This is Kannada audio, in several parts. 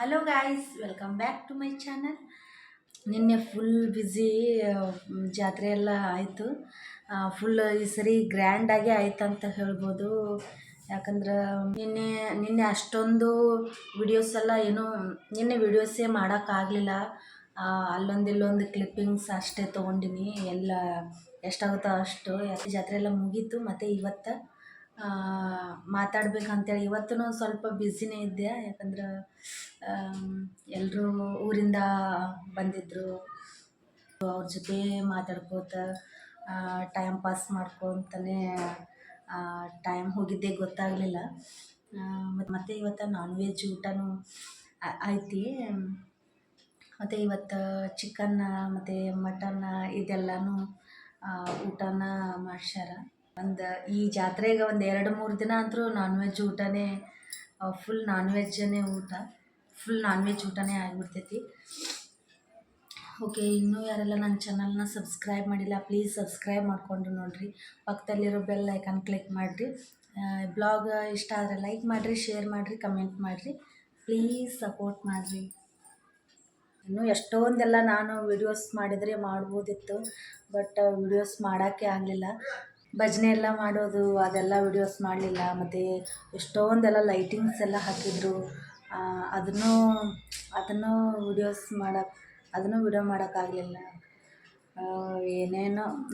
Hello guys, welcome back to my channel. ನಿನ್ನೆ ಫುಲ್ ಬ್ಯುಸಿ. ಜಾತ್ರೆ ಎಲ್ಲ ಆಯಿತು. ಫುಲ್ ಈ ಸರಿ ಗ್ರ್ಯಾಂಡಾಗಿ ಆಯ್ತು ಅಂತ ಹೇಳ್ಬೋದು. ಯಾಕಂದ್ರೆ ನಿನ್ನೆ ನಿನ್ನೆ ಅಷ್ಟೊಂದು ವಿಡಿಯೋಸ್ ಎಲ್ಲ ನಿನ್ನೆ ವಿಡಿಯೋಸೇ ಮಾಡೋಕ್ಕಾಗಲಿಲ್ಲ. ಅಲ್ಲೊಂದು ಇಲ್ಲೊಂದು ಕ್ಲಿಪ್ಪಿಂಗ್ಸ್ ಅಷ್ಟೇ ತೊಗೊಂಡಿನಿ. ಎಲ್ಲ ಎಷ್ಟಾಗುತ್ತೋ ಅಷ್ಟು. ಜಾತ್ರೆ ಎಲ್ಲ ಮುಗೀತು. ಮತ್ತು ಇವತ್ತು ಮಾತಾಡ್ಬೇಕಂತೇಳಿ ಇವತ್ತೂ ಸ್ವಲ್ಪ ಬ್ಯುಸಿನೇ ಇದ್ದೆ. ಯಾಕಂದ್ರೆ ಎಲ್ಲರೂ ಊರಿಂದ ಬಂದಿದ್ದರು. ಅವ್ರ ಜೊತೆ ಮಾತಾಡ್ಕೋತ ಟೈಮ್ ಪಾಸ್ ಮಾಡ್ಕೊತನೇ ಟೈಮ್ ಹೋಗಿದ್ದೇ ಗೊತ್ತಾಗಲಿಲ್ಲ. ಮತ್ತು ಇವತ್ತು ನಾನ್ ವೆಜ್ ಊಟನೂ ಐತಿ. ಮತ್ತು ಇವತ್ತು ಚಿಕನ್ನ ಮತ್ತು ಮಟನ್ನ ಇದೆಲ್ಲನೂ ಊಟನ ಮಾಡ್ಸ್ಯಾರ. ಈ ಜಾತ್ರೆಗೆ ಒಂದು 2-3 ದಿನ ಅಂತೂ ನಾನ್ ವೆಜ್ ಊಟನೇ, ಫುಲ್ ನಾನ್ ವೆಜ್ ಊಟನೇ ಆಗಿಬಿಡ್ತೈತಿ. ಓಕೆ, ಇನ್ನೂ ಯಾರೆಲ್ಲ ನನ್ನ ಚಾನಲ್ನ ಸಬ್ಸ್ಕ್ರೈಬ್ ಮಾಡಿಲ್ಲ, ಪ್ಲೀಸ್ ಸಬ್ಸ್ಕ್ರೈಬ್ ಮಾಡಿಕೊಂಡು ನೋಡಿರಿ. ಪಕ್ಕದಲ್ಲಿರೋ ಬೆಲ್ ಐಕಾನ್ ಕ್ಲಿಕ್ ಮಾಡಿರಿ. ಬ್ಲಾಗ್ ಇಷ್ಟ ಆದರೆ ಲೈಕ್ ಮಾಡಿರಿ, ಶೇರ್ ಮಾಡಿರಿ, ಕಮೆಂಟ್ ಮಾಡಿರಿ. ಪ್ಲೀಸ್ ಸಪೋರ್ಟ್ ಮಾಡಿರಿ. ಇನ್ನೂ ಎಷ್ಟೊಂದೆಲ್ಲ ನಾನು ವಿಡಿಯೋಸ್ ಮಾಡಿದರೆ ಮಾಡ್ಬೋದಿತ್ತು, ಬಟ್ ವಿಡಿಯೋಸ್ ಮಾಡೋಕ್ಕೆ ಆಗಲಿಲ್ಲ. ಭಜನೆ ಎಲ್ಲ ಮಾಡೋದು ಅದೆಲ್ಲ ವಿಡಿಯೋಸ್ ಮಾಡಲಿಲ್ಲ. ಮತ್ತು ಎಷ್ಟೊಂದೆಲ್ಲ ಲೈಟಿಂಗ್ಸ್ ಎಲ್ಲ ಹಾಕಿದ್ರು. ಅದನ್ನು ವಿಡಿಯೋ ಮಾಡೋಕ್ಕಾಗಲಿಲ್ಲ.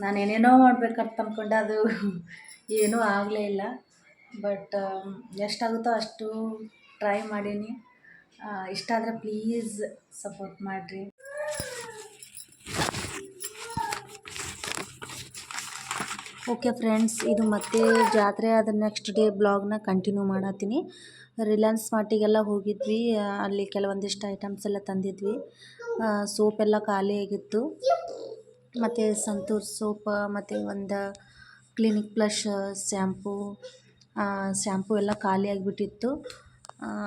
ನಾನೇನೇನೋ ಮಾಡ್ಬೇಕಂತ ಅಂದ್ಕೊಂಡೆ, ಅದು ಏನೂ ಆಗಲೇ ಇಲ್ಲ. ಬಟ್ ಎಷ್ಟಾಗುತ್ತೋ ಅಷ್ಟು ಟ್ರೈ ಮಾಡೀನಿ. ಇಷ್ಟ ಆದರೆ ಪ್ಲೀಸ್ ಸಪೋರ್ಟ್ ಮಾಡಿರಿ. ಓಕೆ ಫ್ರೆಂಡ್ಸ್, ಇದು ಮತ್ತೆ ಜಾತ್ರೆ ಆದ ನೆಕ್ಸ್ಟ್ ಡೇ ಬ್ಲಾಗ್ನ ಕಂಟಿನ್ಯೂ ಮಾಡತ್ತೀನಿ. ರಿಲಯನ್ಸ್ ಮಾರ್ಟಿಗೆಲ್ಲ ಹೋಗಿದ್ವಿ. ಅಲ್ಲಿ ಕೆಲವೊಂದಿಷ್ಟು ಐಟಮ್ಸ್ ಎಲ್ಲ ತಂದಿದ್ವಿ. ಸೋಪ್ ಎಲ್ಲ ಖಾಲಿ ಆಗಿತ್ತು. ಮತ್ತು ಸಂತೂರ್ ಸೋಪ್ ಮತ್ತು ಒಂದು ಕ್ಲಿನಿಕ್ ಪ್ಲಸ್ ಶ್ಯಾಂಪು ಎಲ್ಲ ಖಾಲಿ ಆಗಿಬಿಟ್ಟಿತ್ತು.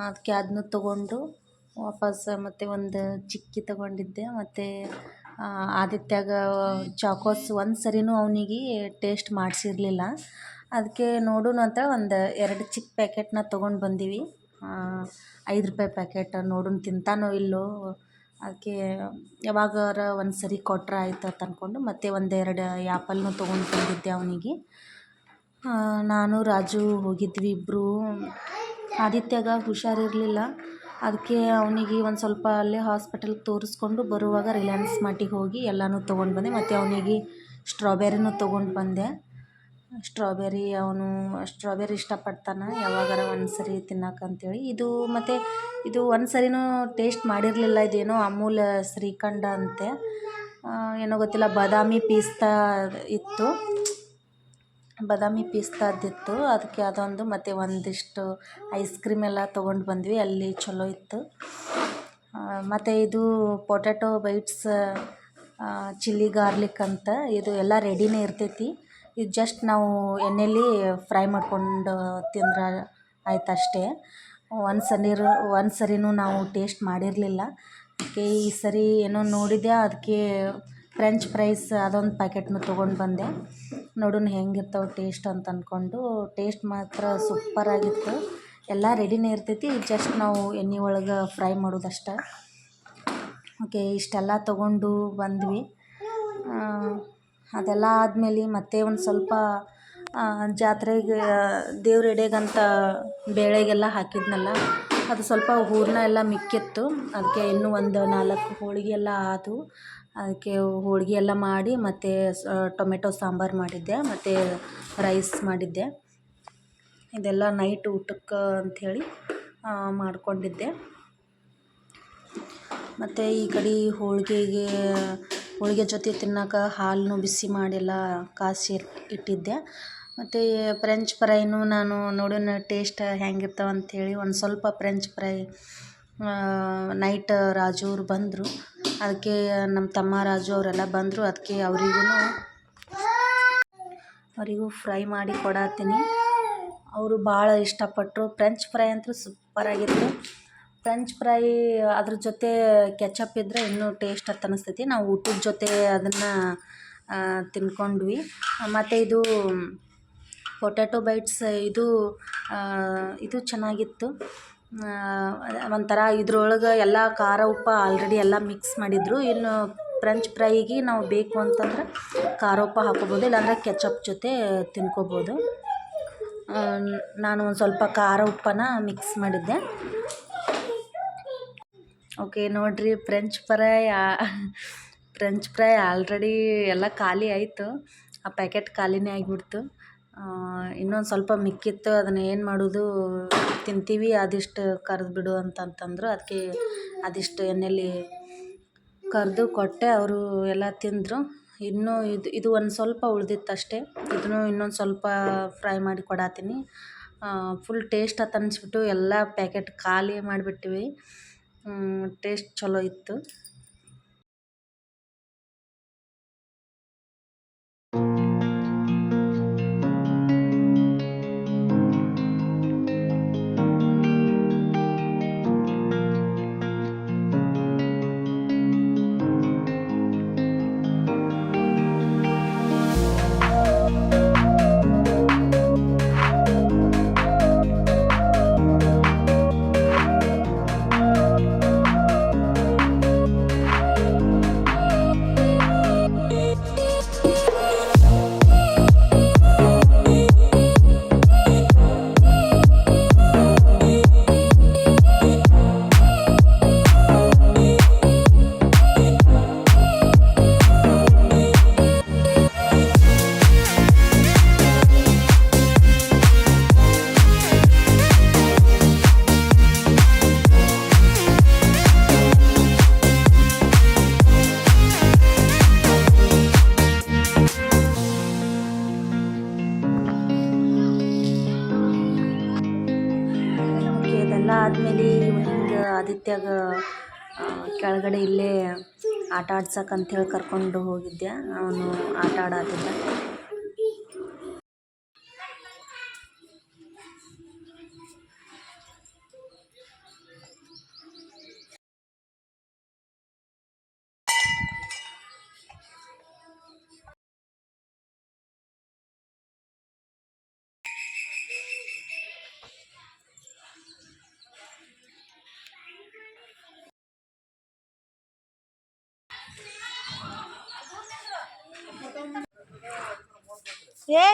ಅದಕ್ಕೆ ಅದನ್ನು ತೊಗೊಂಡು ವಾಪಸ್ ಮತ್ತು ಒಂದು ಚಿಕ್ಕಿ ತೊಗೊಂಡಿದ್ದೆ. ಮತ್ತು ಆದಿತ್ಯಾಗ ಚಾಕೋಸ್ ಒಂದು ಸರಿನೂ ಅವನಿಗೆ ಟೇಸ್ಟ್ ಮಾಡಿಸಿರ್ಲಿಲ್ಲ. ಅದಕ್ಕೆ ನೋಡೋಣ ಅಂತ ಒಂದು 2 ಚಿಕ್ಕ ಪ್ಯಾಕೆಟ್ನ ತೊಗೊಂಡು ಬಂದೀವಿ. 5 ರೂಪಾಯಿ ಪ್ಯಾಕೆಟ್. ನೋಡೋಣ ತಿಂತಾನೋ ಇಲ್ಲೋ, ಅದಕ್ಕೆ ಯಾವಾಗಾರ ಒಂದು ಸರಿ ಕೊಟ್ರೆ ಆಯ್ತು ಅಂತ ಅಂದ್ಕೊಂಡು ಮತ್ತೆ 1-2 ಆ್ಯಪಲ್ನು ತೊಗೊಂಡು ಬಂದಿದ್ದೆ ಅವನಿಗೆ. ನಾನು ರಾಜು ಹೋಗಿದ್ವಿ ಇಬ್ಬರು. ಆದಿತ್ಯಾಗ ಹುಷಾರಿರಲಿಲ್ಲ. ಅದಕ್ಕೆ ಅವನಿಗೆ ಒಂದು ಸ್ವಲ್ಪ ಅಲ್ಲೇ ಹಾಸ್ಪಿಟಲ್ಗೆ ತೋರಿಸ್ಕೊಂಡು ಬರುವಾಗ ರಿಲಯನ್ಸ್ ಮಾರ್ಟಿಗೆ ಹೋಗಿ ಎಲ್ಲನೂ ತೊಗೊಂಡು ಬಂದೆ. ಮತ್ತು ಅವನಿಗೆ ಸ್ಟ್ರಾಬೆರಿನೂ ತೊಗೊಂಡು ಬಂದೆ. ಅವನು ಸ್ಟ್ರಾಬೆರಿ ಇಷ್ಟಪಡ್ತಾನೆ ಯಾವಾಗಾರ ಒಂದು ಸರಿ ತಿನ್ನಕ್ಕಂತೇಳಿ. ಇದು ಒಂದು ಸರಿನೂ ಟೇಸ್ಟ್ ಮಾಡಿರಲಿಲ್ಲ. ಇದೇನೋ ಅಮೂಲ್ ಶ್ರೀಖಂಡ ಅಂತೆ, ಏನೋ ಗೊತ್ತಿಲ್ಲ. ಬಾದಾಮಿ ಪಿಸ್ತಾದಿತ್ತು. ಅದಕ್ಕೆ ಅದೊಂದು ಮತ್ತು ಒಂದಿಷ್ಟು ಐಸ್ ಕ್ರೀಮ್ ಎಲ್ಲ ತೊಗೊಂಡು ಬಂದ್ವಿ. ಅಲ್ಲಿ ಚಲೋ ಇತ್ತು. ಮತ್ತು ಇದು ಪೊಟ್ಯಾಟೊ ಬೈಟ್ಸ್ ಚಿಲ್ಲಿ ಗಾರ್ಲಿಕ್ ಅಂತ. ಇದು ಎಲ್ಲ ರೆಡಿನೇ ಇರ್ತೈತಿ. ಇದು ಜಸ್ಟ್ ನಾವು ಎಣ್ಣೆಲಿ ಫ್ರೈ ಮಾಡ್ಕೊಂಡು ತಿಂದ್ರೆ ಆಯ್ತು ಅಷ್ಟೇ. ಒಂದು ಸರಿನೂ ನಾವು ಟೇಸ್ಟ್ ಮಾಡಿರಲಿಲ್ಲ. ಅದಕ್ಕೆ ಈ ಸರಿ ಏನೋ ನೋಡಿದೆ, ಅದಕ್ಕೆ ಫ್ರೆಂಚ್ ಫ್ರೈಸ್ ಅದೊಂದು ಪ್ಯಾಕೆಟ್ನು ತೊಗೊಂಡು ಬಂದೆ. ನೋಡೋಣ ಹೆಂಗಿರ್ತಾವೆ ಟೇಸ್ಟ್ ಅಂತ ಅಂದ್ಕೊಂಡು. ಟೇಸ್ಟ್ ಮಾತ್ರ ಸೂಪರಾಗಿತ್ತು. ಎಲ್ಲ ರೆಡಿನೇ ಇರ್ತೈತಿ, ಜಸ್ಟ್ ನಾವು ಎಣ್ಣೆ ಒಳಗೆ ಫ್ರೈ ಮಾಡೋದಷ್ಟೆ. ಓಕೆ, ಇಷ್ಟೆಲ್ಲ ತೊಗೊಂಡು ಬಂದ್ವಿ. ಅದೆಲ್ಲ ಆದಮೇಲೆ ಮತ್ತೆ ಒಂದು ಸ್ವಲ್ಪ ಜಾತ್ರೆಗೆ ದೇವ್ರ ಎಡೆಗಂತ ಬೇಳೆಗೆಲ್ಲ ಹಾಕಿದ್ನಲ್ಲ, ಅದು ಸ್ವಲ್ಪ ಹೂರಣ ಎಲ್ಲ ಮಿಕ್ಕಿತ್ತು. ಅದಕ್ಕೆ ಇನ್ನೂ ಒಂದು 4 ಹೋಳಿಗೆ ಎಲ್ಲ ಆದವು. ಅದಕ್ಕೆ ಹೋಳಿಗೆ ಎಲ್ಲ ಮಾಡಿ ಮತ್ತು ಟೊಮೆಟೊ ಸಾಂಬಾರು ಮಾಡಿದ್ದೆ ಮತ್ತು ರೈಸ್ ಮಾಡಿದ್ದೆ. ಇದೆಲ್ಲ ನೈಟ್ ಊಟಕ್ಕೆ ಅಂಥೇಳಿ ಮಾಡ್ಕೊಂಡಿದ್ದೆ. ಮತ್ತು ಈ ಕಡೆ ಹೋಳಿಗೆ ಜೊತೆ ತಿನ್ನೋಕೆ ಹಾಲನ್ನು ಬಿಸಿ ಮಾಡಿಲ್ಲ ಕಾಸಿ ಇಟ್ಟಿದ್ದೆ. ಮತ್ತು ಫ್ರೆಂಚ್ ಫ್ರೈನು ನಾನು ನೋಡೋಣ ಟೇಸ್ಟ್ ಹೆಂಗಿರ್ತಾವೆ ಅಂಥೇಳಿ ಒಂದು ಸ್ವಲ್ಪ ಫ್ರೆಂಚ್ ಫ್ರೈ ನೈಟ್ ರಾಜು ಅವ್ರು ಬಂದರು. ಅದಕ್ಕೆ ನಮ್ಮ ತಮ್ಮ ರಾಜು ಅವರೆಲ್ಲ ಬಂದರು. ಅದಕ್ಕೆ ಅವರಿಗೂ ಫ್ರೈ ಮಾಡಿ ಕೊಡತ್ತೀನಿ. ಅವರು ಭಾಳ ಇಷ್ಟಪಟ್ಟರು. ಫ್ರೆಂಚ್ ಫ್ರೈ ಅಂತೂ ಸೂಪರಾಗಿತ್ತು. ಫ್ರೆಂಚ್ ಫ್ರೈ ಅದ್ರ ಜೊತೆ ಕೆಚಪ್ ಇದ್ದರೆ ಇನ್ನೂ ಟೇಸ್ಟ್ ಅಂತ ಅನ್ನಿಸ್ತೈತಿ. ನಾವು ಊಟದ ಜೊತೆ ಅದನ್ನು ತಿನ್ಕೊಂಡ್ವಿ. ಮತ್ತು ಇದು ಪೊಟ್ಯಾಟೊ ಬೈಟ್ಸ್ ಇದು ಚೆನ್ನಾಗಿತ್ತು. ಒಂಥರ ಇದ್ರೊಳಗೆ ಎಲ್ಲ ಖಾರ ಉಪ್ಪು ಆಲ್ರೆಡಿ ಎಲ್ಲ ಮಿಕ್ಸ್ ಮಾಡಿದ್ರು. ಇನ್ನು ಫ್ರೆಂಚ್ ಫ್ರೈಗೆ ನಾವು ಬೇಕು ಅಂತಂದ್ರೆ ಖಾರ ಉಪ್ಪು ಹಾಕೋಬೋದು, ಇಲ್ಲಾಂದರೆ ಕೆಚಪ್ ಜೊತೆ ತಿನ್ಕೋಬೋದು. ನಾನು ಒಂದು ಸ್ವಲ್ಪ ಖಾರ ಉಪ್ಪನ್ನು ಮಿಕ್ಸ್ ಮಾಡಿದ್ದೆ. ಓಕೆ ನೋಡಿರಿ, ಫ್ರೆಂಚ್ ಫ್ರೈ ಆಲ್ರೆಡಿ ಎಲ್ಲ ಖಾಲಿ ಆಯಿತು. ಆ ಪ್ಯಾಕೆಟ್ ಖಾಲಿನೇ ಆಗಿಬಿಡ್ತು. ಇನ್ನೊಂದು ಸ್ವಲ್ಪ ಮಿಕ್ಕಿತ್ತು, ಅದನ್ನು ಏನು ಮಾಡೋದು, ತಿಂತೀವಿ ಅದಿಷ್ಟು ಕರೆದು ಬಿಡು ಅಂತಂತಂದರು. ಅದಕ್ಕೆ ಅದಿಷ್ಟು ಎಣ್ಣೆಲಿ ಕರೆದು ಕೊಟ್ಟೆ, ಅವರು ಎಲ್ಲ ತಿಂದರು. ಇನ್ನೂ ಇದು ಒಂದು ಸ್ವಲ್ಪ ಉಳ್ದಿತ್ತು ಅಷ್ಟೇ. ಇದನ್ನು ಇನ್ನೊಂದು ಸ್ವಲ್ಪ ಫ್ರೈ ಮಾಡಿ ಕೊಡತ್ತೀನಿ. ಫುಲ್ ಟೇಸ್ಟ್ ಅಂತ ಅನಿಸ್ಬಿಟ್ಟು ಎಲ್ಲ ಪ್ಯಾಕೆಟ್ ಖಾಲಿ ಮಾಡಿಬಿಟ್ಟಿವಿ. ಟೇಸ್ಟ್ ಚಲೋ ಇತ್ತು. ಆದಮೇಲೆ ಹಿಂಗೆ ಆದಿತ್ಯಗ ಕೆಳಗಡೆ ಇಲ್ಲೇ ಆಟ ಆಡ್ಸಕ್ಕಂಥೇಳಿ ಕರ್ಕೊಂಡು ಹೋಗಿದ್ದೆ. ಅವನು ಆಟ ಆಡತ್ತಿದ್ದ.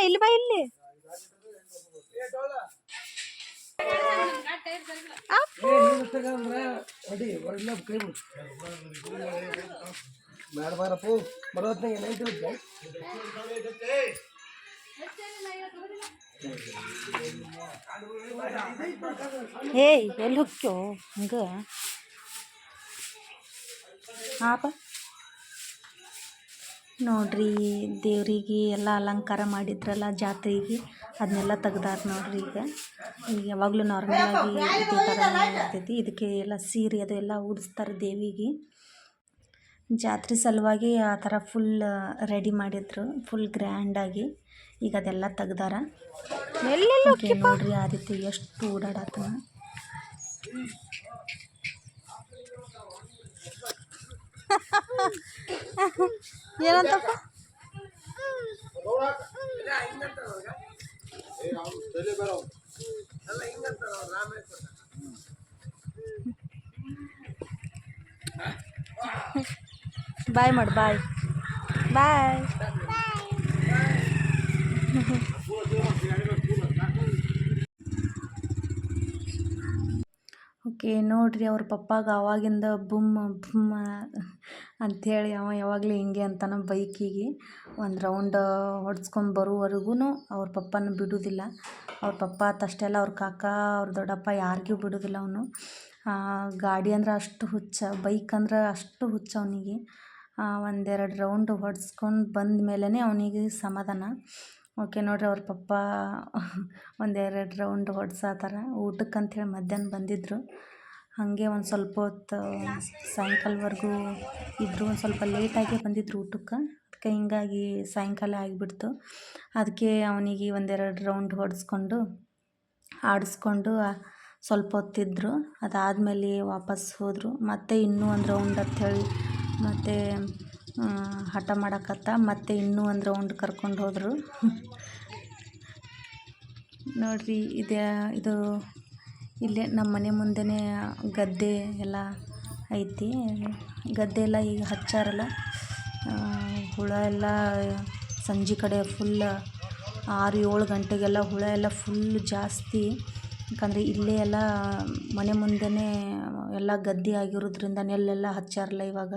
ಇಲ್ಲಿ ಬಾ, ಇಲ್ಲಿ ಎಲ್ಲಿ ಹೋಗ್ಯೋ ಹಂಗ ಹಾಪ. ನೋಡ್ರಿ, ದೇವ್ರಿಗೆ ಎಲ್ಲ ಅಲಂಕಾರ ಮಾಡಿದ್ರಲ್ಲ ಜಾತ್ರೆಗೆ, ಅದನ್ನೆಲ್ಲ ತೆಗ್ದಾರ ನೋಡ್ರಿ. ಈಗ ಯಾವಾಗಲೂ ನಾರ್ಮಲಾಗಿ ಇದೇ ಥರನೇ ಇರ್ತೈತಿ. ಇದಕ್ಕೆ ಎಲ್ಲ ಸೀರೆ ಅದು ಎಲ್ಲ ಉಡಿಸ್ತಾರೆ ದೇವಿಗೆ. ಜಾತ್ರೆ ಸಲುವಾಗಿ ಆ ಥರ ಫುಲ್ ರೆಡಿ ಮಾಡಿದ್ರು, ಫುಲ್ ಗ್ರ್ಯಾಂಡಾಗಿ. ಈಗ ಅದೆಲ್ಲ ತೆಗ್ದಾರ. ನೋಡ್ರಿ ಆದಿತ್ಯ ಎಷ್ಟು ಓಡಾಡತ್ತನ. ಏನಂತಪ್ಪ? ಬಾಯ್ ಮಾಡು, ಬಾಯ್ ಬಾಯ್. ಓಕೆ ನೋಡ್ರಿ, ಅವ್ರ ಪಪ್ಪಾಗ ಅವಾಗಿಂದ ಬುಮ್ಮ ಬುಮ್ಮ ಅಂಥೇಳಿ ಅವ ಯಾವಾಗಲೂ ಹಿಂಗೆ ಅಂತಾನೆ. ಬೈಕಿಗೆ ಒಂದು ರೌಂಡ್ ಹೊಡ್ಸ್ಕೊಂಡು ಬರೋವರೆಗೂ ಅವ್ರ ಪಪ್ಪನ ಬಿಡೋದಿಲ್ಲ. ಅವ್ರ ಪಪ್ಪ ಅಷ್ಟೆಲ್ಲ ಅವ್ರ ಕಾಕ, ಅವ್ರ ದೊಡ್ಡಪ್ಪ ಯಾರಿಗೂ ಬಿಡೋದಿಲ್ಲ ಅವನು. ಗಾಡಿ ಅಂದ್ರೆ ಅಷ್ಟು ಹುಚ್ಚ, ಬೈಕ್ ಅಂದ್ರೆ ಅಷ್ಟು ಹುಚ್ಚ ಅವನಿಗೆ. ಒಂದೆರಡು ರೌಂಡ್ ಹೊಡ್ಸ್ಕೊಂಡು ಬಂದ ಮೇಲೇ ಅವನಿಗೆ ಸಮಾಧಾನ. ಓಕೆ ನೋಡ್ರಿ, ಅವ್ರ ಪಪ್ಪ ಒಂದೆರಡು ರೌಂಡ್ ಹೊಡ್ಸತ್ತಾರ. ಊಟಕ್ಕಂಥೇಳಿ ಮಧ್ಯಾಹ್ನ ಬಂದಿದ್ದರು. ಹಾಗೆ ಒಂದು ಸ್ವಲ್ಪ ಹೊತ್ತು ಸಾಯಂಕಾಲವರೆಗೂ ಇದ್ದರು. ಒಂದು ಸ್ವಲ್ಪ ಲೇಟಾಗೇ ಬಂದಿದ್ದರು ಊಟಕ್ಕೆ. ಅದಕ್ಕೆ ಹಿಂಗಾಗಿ ಸಾಯಂಕಾಲ ಆಗಿಬಿಡ್ತು. ಅದಕ್ಕೆ ಅವನಿಗೆ ಒಂದೆರಡು ರೌಂಡ್ ಹೊಡೆಸ್ಕೊಂಡು ಆಡಿಸ್ಕೊಂಡು ಸ್ವಲ್ಪ ಹೊತ್ತಿದ್ರು. ಅದಾದಮೇಲೆ ವಾಪಸ್ ಹೋದರು. ಮತ್ತು ಇನ್ನೂ ಒಂದು ರೌಂಡ್ ಅಂಥೇಳಿ ಮತ್ತು ಹಠ ಮಾಡಕತ್ತ. ಮತ್ತು ಇನ್ನೂ ಒಂದು ರೌಂಡ್ ಕರ್ಕೊಂಡು ಹೋದರು. ನೋಡ್ರಿ, ಇದು ಇಲ್ಲೇ ನಮ್ಮ ಮನೆ ಮುಂದೆನೇ ಗದ್ದೆ ಎಲ್ಲ ಐತಿ. ಗದ್ದೆ ಎಲ್ಲ ಈಗ ಹಚ್ಚಾರಲ್ಲ, ಹುಳ ಎಲ್ಲ ಸಂಜೆ ಕಡೆ ಫುಲ್ 6-7 ಗಂಟೆಗೆಲ್ಲ ಹುಳ ಎಲ್ಲ ಫುಲ್ ಜಾಸ್ತಿ. ಯಾಕಂದರೆ ಇಲ್ಲೇ ಎಲ್ಲ ಮನೆ ಮುಂದೆನೇ ಎಲ್ಲ ಗದ್ದೆ ಆಗಿರೋದ್ರಿಂದ ನೆಲ್ಲೆಲ್ಲ ಹಚ್ಚಾರಲ್ಲ ಇವಾಗ.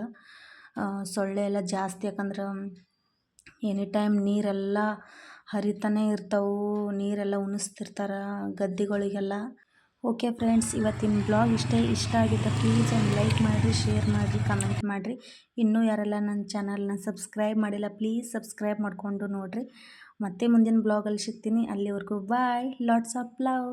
ಸೊಳ್ಳೆ ಎಲ್ಲ ಜಾಸ್ತಿ, ಯಾಕಂದ್ರೆ ಎನಿ ಟೈಮ್ ನೀರೆಲ್ಲ ಹರಿತಾನೆ ಇರ್ತಾವೆ, ನೀರೆಲ್ಲ ಉಣಿಸ್ತಿರ್ತಾರೆ ಗದ್ದೆಗಳಿಗೆಲ್ಲ. ಓಕೆ ಫ್ರೆಂಡ್ಸ್, ಇವತ್ತಿನ ಬ್ಲಾಗ್ ಇಷ್ಟ ಆಗಿದ್ದ ಪ್ಲೀಸ್ ಒಂದು ಲೈಕ್ ಮಾಡಿರಿ, ಶೇರ್ ಮಾಡಿರಿ, ಕಮೆಂಟ್ ಮಾಡಿರಿ. ಇನ್ನೂ ಯಾರೆಲ್ಲ ನನ್ನ ಚಾನಲ್ನ ಸಬ್ಸ್ಕ್ರೈಬ್ ಮಾಡಿಲ್ಲ ಪ್ಲೀಸ್ ಸಬ್ಸ್ಕ್ರೈಬ್ ಮಾಡಿಕೊಂಡು ನೋಡಿರಿ. ಮತ್ತೆ ಮುಂದಿನ ಬ್ಲಾಗಲ್ಲಿ ಸಿಗ್ತೀನಿ. ಅಲ್ಲಿವರೆಗೂ ಬಾಯ್, ಲಾಟ್ಸ್ ಆಫ್ ಲವ್.